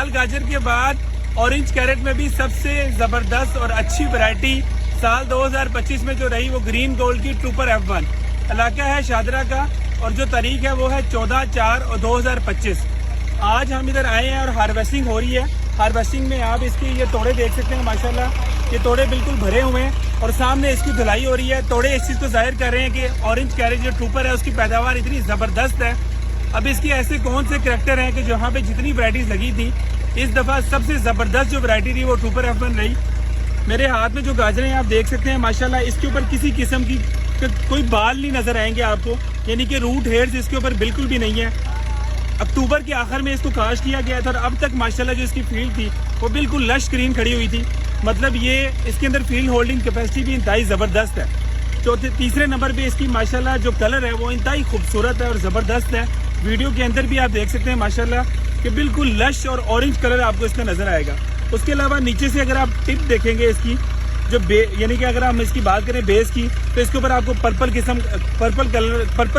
लाल गाजर के बाद ऑरेंज कैरेट में भी सबसे जबरदस्त और अच्छी वैरायटी साल 2025 में जो रही वो ग्रीन गोल्ड की ट्रूपर F1। इलाका है शादरा का और जो तारीख है वो है 14/4/2025। आज हम इधर आए हैं और हार्वेस्टिंग हो रही है। हार्वेस्टिंग में आप इसके ये तोड़े देख सकते हैं, माशाल्लाह ये तोड़े बिल्कुल भरे हुए हैं और सामने इसकी धुलाई हो रही है। तोड़े इस चीज़ को जाहिर कर रहे हैं कि ऑरेंज कैरेट जो ट्रूपर है उसकी पैदावार इतनी ज़बरदस्त है। अब इसकी ऐसे कौन से करैक्टर हैं कि जहाँ पे जितनी वैराइटीज़ लगी थी, इस दफ़ा सबसे ज़बरदस्त जो वैरायटी थी वो ट्रूपर F1 रही। मेरे हाथ में जो गाजरें आप देख सकते हैं, माशाल्लाह इसके ऊपर किसी किस्म की कोई बाल नहीं नज़र आएंगे आपको, यानी कि रूट हेयर्स इसके ऊपर बिल्कुल भी नहीं है। अक्टूबर के आखिर में इसको काश्त किया गया था और अब तक माशाल्लाह जो इसकी फील्ड थी वो बिल्कुल लश ग्रीन खड़ी हुई थी। मतलब ये इसके अंदर फील्ड होल्डिंग कैपेसिटी भी इंतहाई ज़बरदस्त है। तीसरे नंबर पे इसकी माशाल्लाह जो कलर है वो इंतहाई खूबसूरत है और ज़बरदस्त है। वीडियो के अंदर भी आप देख सकते हैं माशाल्लाह कि बिल्कुल लश और ऑरेंज कलर आपको इसका नज़र आएगा। उसके अलावा नीचे से अगर आप टिप देखेंगे इसकी जो यानी कि अगर हम इसकी बात करें बेस की, तो इसके ऊपर आपको पर्पल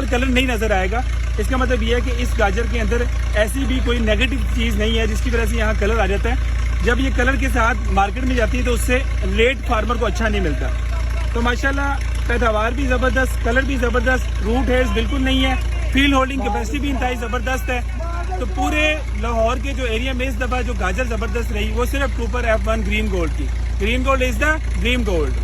कलर नहीं नज़र आएगा। इसका मतलब ये है कि इस गाजर के अंदर ऐसी भी कोई नेगेटिव चीज़ नहीं है जिसकी वजह से यहाँ कलर आ जाता है। जब ये कलर के साथ मार्केट में जाती है तो उससे रेट फार्मर को अच्छा नहीं मिलता। तो माशाल्लाह पैदावार भी ज़बरदस्त, कलर भी ज़बरदस्त, रूट हेयर्स बिल्कुल नहीं है, फील्ड होल्डिंग कैपेसिटी भी इंतहाई ज़बरदस्त है। तो पूरे लाहौर के जो एरिया में इस दफ़ा जो गाजर ज़बरदस्त रही वो सिर्फ ट्रूपर F1 ग्रीन गोल्ड की। Green gold is the dream gold.